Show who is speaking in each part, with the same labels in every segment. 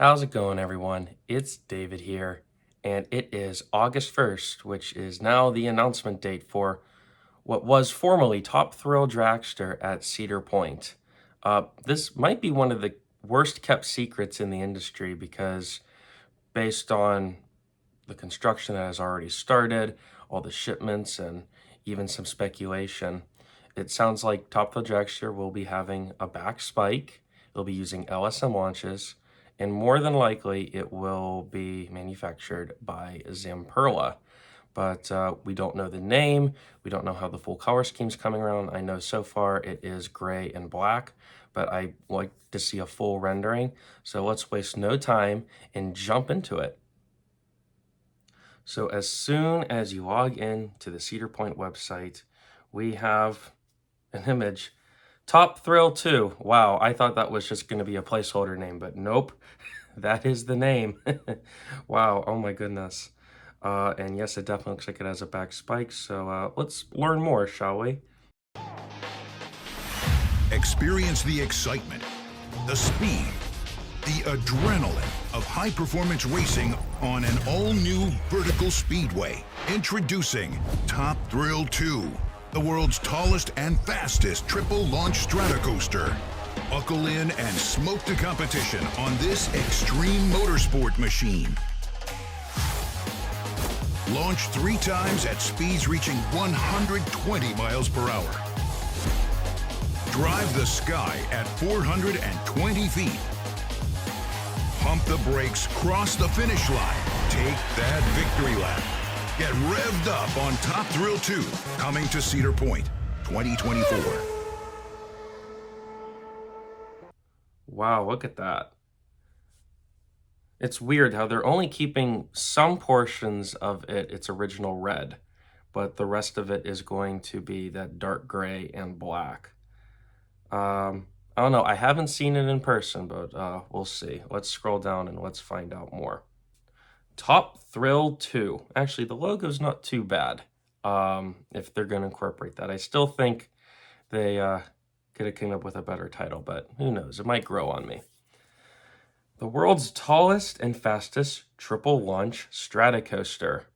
Speaker 1: How's it going, everyone? It's David here, and it is August 1st, which is now the announcement date for what was formerly Top Thrill Dragster at Cedar Point. This might be one of the worst kept secrets in the industry because based on the construction that has already started, all the shipments, and even some speculation, it sounds like Top Thrill Dragster will be having a back spike. They'll be using LSM launches, and more than likely it will be manufactured by Zamperla. But we don't know the name. We don't know how the full color scheme's coming around. I know so far it is gray and black, but I like to see a full rendering. So let's waste no time and jump into it. So as soon as you log in to the Cedar Point website, we have an image. Top Thrill 2. Wow, I thought that was just going to be a placeholder name, but nope. That is the name. Wow, oh my goodness. And yes, it definitely looks like it has a back spike, so let's learn more, shall we?
Speaker 2: Experience the excitement, the speed, the adrenaline of high-performance racing on an all-new vertical speedway. Introducing Top Thrill 2, the world's tallest and fastest triple-launch strata coaster. Buckle in and smoke the competition on this extreme motorsport machine. Launch 3 times at speeds reaching 120 miles per hour. Drive the sky at 420 feet. Pump the brakes, cross the finish line. Take that victory lap. Get revved up on Top Thrill 2, coming to Cedar Point, 2024.
Speaker 1: Wow, look at that. It's weird how they're only keeping some portions of its original red, but the rest of it is going to be that dark gray and black. I don't know, I haven't seen it in person, but we'll see. Let's scroll down and let's find out more. Top Thrill 2. Actually, the logo's not too bad if they're going to incorporate that. I still think they could have come up with a better title, but who knows? It might grow on me. The world's tallest and fastest triple launch strata coaster.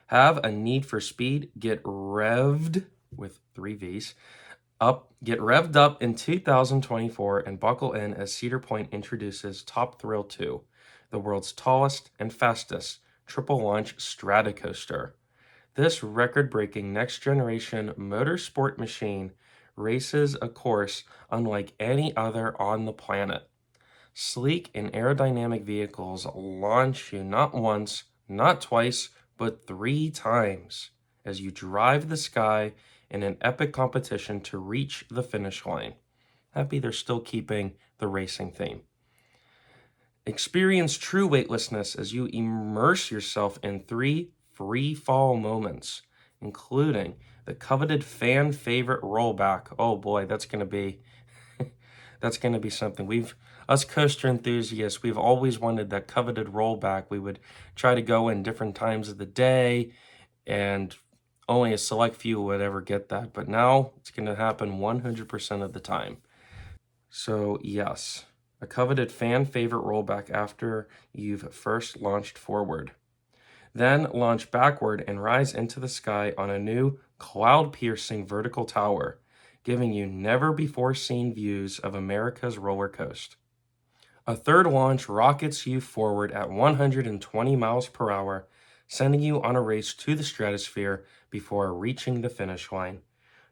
Speaker 1: Have a need for speed? Get revved with 3 V's. Get revved up in 2024 and buckle in as Cedar Point introduces Top Thrill 2, the world's tallest and fastest triple launch strata coaster. This record-breaking next-generation motorsport machine races a course unlike any other on the planet. Sleek and aerodynamic vehicles launch you not once, not twice, but 3 times as you drive the sky in an epic competition to reach the finish line. Happy they're still keeping the racing theme. Experience true weightlessness as you immerse yourself in 3 free fall moments, including the coveted fan favorite rollback. Oh boy, that's going to be something. Us coaster enthusiasts, we've always wanted that coveted rollback. We would try to go in different times of the day, and only a select few would ever get that. But now it's going to happen 100% of the time. So yes, a coveted fan favorite rollback after you've first launched forward. Then launch backward and rise into the sky on a new cloud-piercing vertical tower, giving you never-before-seen views of America's roller coaster. A third launch rockets you forward at 120 miles per hour, sending you on a race to the stratosphere before reaching the finish line.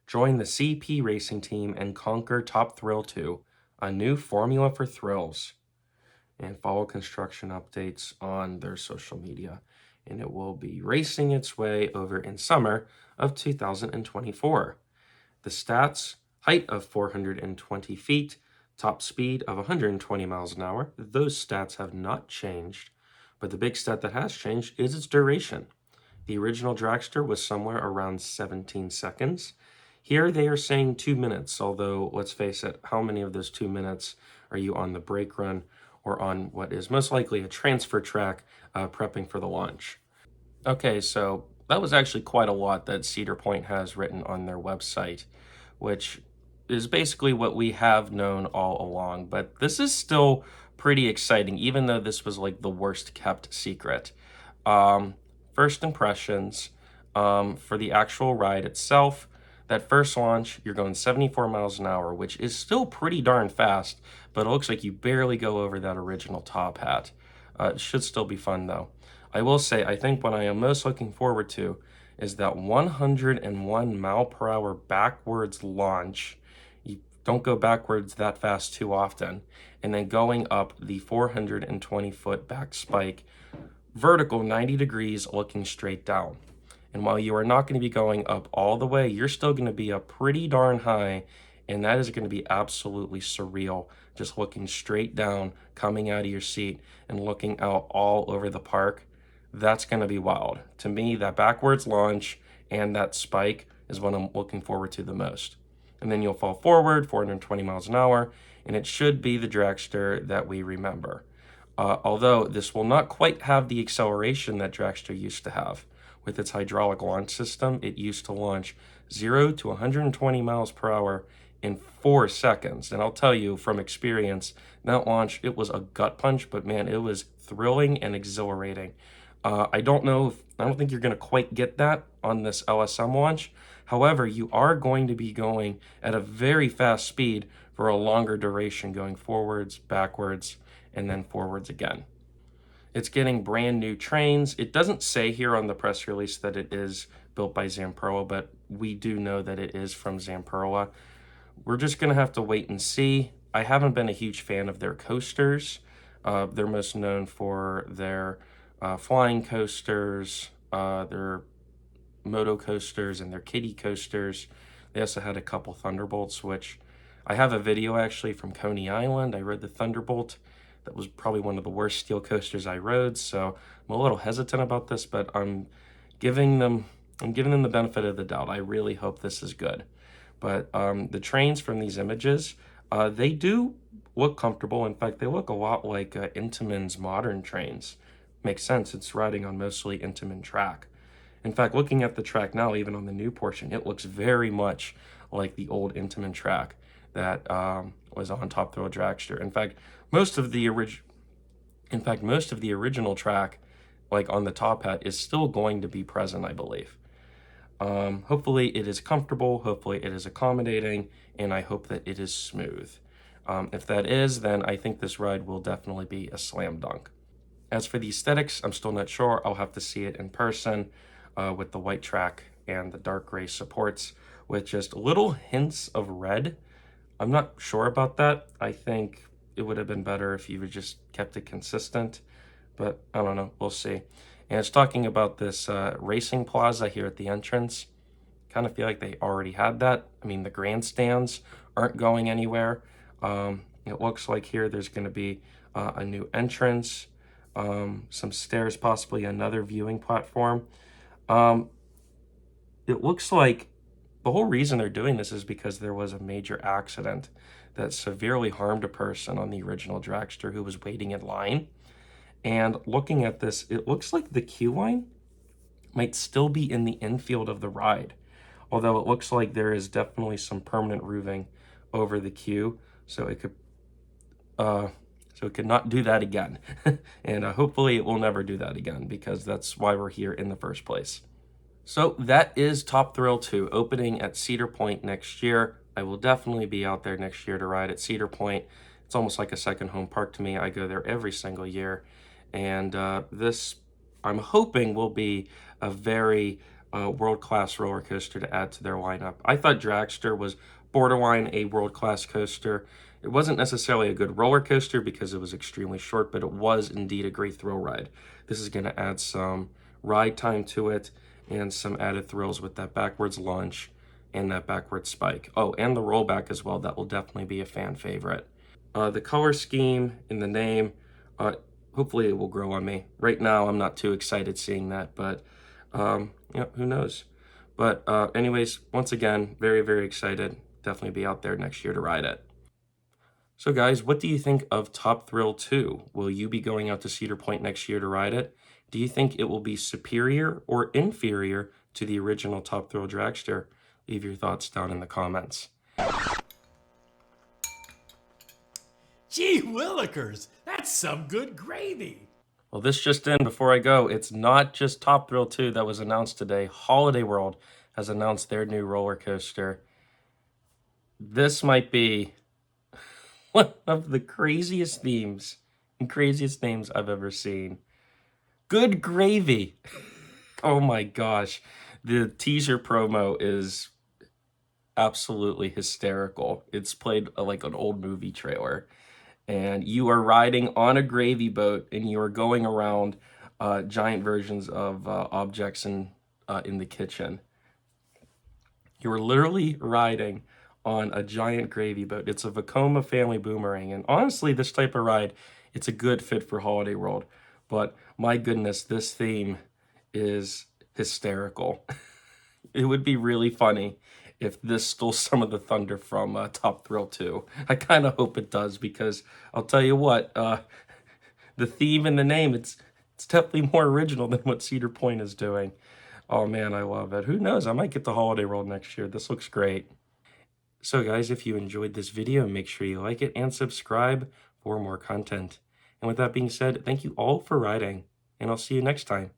Speaker 1: Join the CP racing team and conquer Top Thrill 2, a new formula for thrills. And follow construction updates on their social media. And it will be racing its way over in summer of 2024. The stats: height of 420 feet, top speed of 120 miles an hour. Those stats have not changed, but the big stat that has changed is its duration. The original dragster was somewhere around 17 seconds. Here they are saying 2 minutes, although let's face it, how many of those 2 minutes are you on the brake run or on what is most likely a transfer track prepping for the launch? Okay, so that was actually quite a lot that Cedar Point has written on their website, which is basically what we have known all along, but this is still pretty exciting, even though this was like the worst kept secret. Um, First impressions, for the actual ride itself, that first launch, you're going 74 miles an hour, which is still pretty darn fast, but it looks like you barely go over that original top hat. It should still be fun though. I will say, I think what I am most looking forward to is that 101 mile per hour backwards launch. You don't go backwards that fast too often. And then going up the 420-foot back spike, vertical 90 degrees looking straight down. And while you are not going to be going up all the way, you're still going to be up pretty darn high. And that is going to be absolutely surreal, just looking straight down, coming out of your seat and looking out all over the park. That's going to be wild. To me, that backwards launch and that spike is what I'm looking forward to the most. And then you'll fall forward 420 miles an hour, and it should be the dragster that we remember. Although this will not quite have the acceleration that dragster used to have. With its hydraulic launch system, it used to launch 0 to 120 miles per hour in 4 seconds. And I'll tell you from experience, that launch, it was a gut punch, but man, it was thrilling and exhilarating. I don't think you're going to quite get that on this LSM launch. However, you are going to be going at a very fast speed for a longer duration, going forwards, backwards, and then forwards again. It's getting brand new trains. It doesn't say here on the press release that it is built by Zamperla, but we do know that it is from Zamperla. We're just going to have to wait and see. I haven't been a huge fan of their coasters. They're most known for their flying coasters, their moto coasters, and their kiddie coasters. They also had a couple Thunderbolts, which I have a video actually from Coney Island. I rode the Thunderbolt. That was probably one of the worst steel coasters I rode, so I'm a little hesitant about this, but I'm giving them the benefit of the doubt. I really hope this is good. But the trains from these images, they do look comfortable. In fact, they look a lot like Intamin's modern trains. Makes sense. It's riding on mostly Intamin track. In fact, looking at the track now, even on the new portion, it looks very much like the old Intamin track that was on Top Thrill Dragster. In fact, most of the original track, like on the top hat, is still going to be present, I believe. Hopefully it is comfortable, hopefully it is accommodating, and I hope that it is smooth. If that is, then I think this ride will definitely be a slam dunk. As for the aesthetics, I'm still not sure. I'll have to see it in person with the white track and the dark gray supports with just little hints of red. I'm not sure about that. I think it would have been better if you had just kept it consistent, but I don't know. We'll see. And it's talking about this racing plaza here at the entrance. Kind of feel like they already had that. I mean, the grandstands aren't going anywhere. It looks like here there's going to be a new entrance, some stairs, possibly another viewing platform. It looks like the whole reason they're doing this is because there was a major accident that severely harmed a person on the original dragster who was waiting in line. And looking at this, it looks like the queue line might still be in the infield of the ride, although it looks like there is definitely some permanent roofing over the queue, so it could not do that again. And hopefully it will never do that again, because that's why we're here in the first place. So that is Top Thrill 2 opening at Cedar Point next year. I will definitely be out there next year to ride at Cedar Point. It's almost like a second home park to me. I go there every single year. And this, I'm hoping, will be a very world-class roller coaster to add to their lineup. I thought Dragster was borderline a world-class coaster. It wasn't necessarily a good roller coaster because it was extremely short, but it was indeed a great thrill ride. This is going to add some ride time to it and some added thrills with that backwards launch and that backward spike. Oh, and the rollback as well. That will definitely be a fan favorite. The color scheme in the name, hopefully it will grow on me. Right now, I'm not too excited seeing that, but who knows? But anyways, once again, very, very excited. Definitely be out there next year to ride it. So guys, what do you think of Top Thrill 2? Will you be going out to Cedar Point next year to ride it? Do you think it will be superior or inferior to the original Top Thrill Dragster? Leave your thoughts down in the comments.
Speaker 3: Gee willikers, that That's some good gravy.
Speaker 1: Well, this just in before I go, it's not just Top Thrill 2 that was announced today. Holiday World has announced their new roller coaster. This might be one of the craziest themes and craziest names I've ever seen. Good gravy. Oh my gosh. The teaser promo is absolutely hysterical. It's played like an old movie trailer. And you are riding on a gravy boat and you are going around giant versions of objects in the kitchen. You are literally riding on a giant gravy boat. It's a Vekoma family boomerang. And honestly, this type of ride, it's a good fit for Holiday World. But my goodness, this theme is hysterical. It would be really funny if this stole some of the thunder from Top Thrill 2. I kind of hope it does because I'll tell you what, the theme and the name, it's definitely more original than what Cedar Point is doing. Oh man, I love it. Who knows? I might get the Holiday World next year. This looks great. So guys, if you enjoyed this video, make sure you like it and subscribe for more content. And with that being said, thank you all for riding, and I'll see you next time.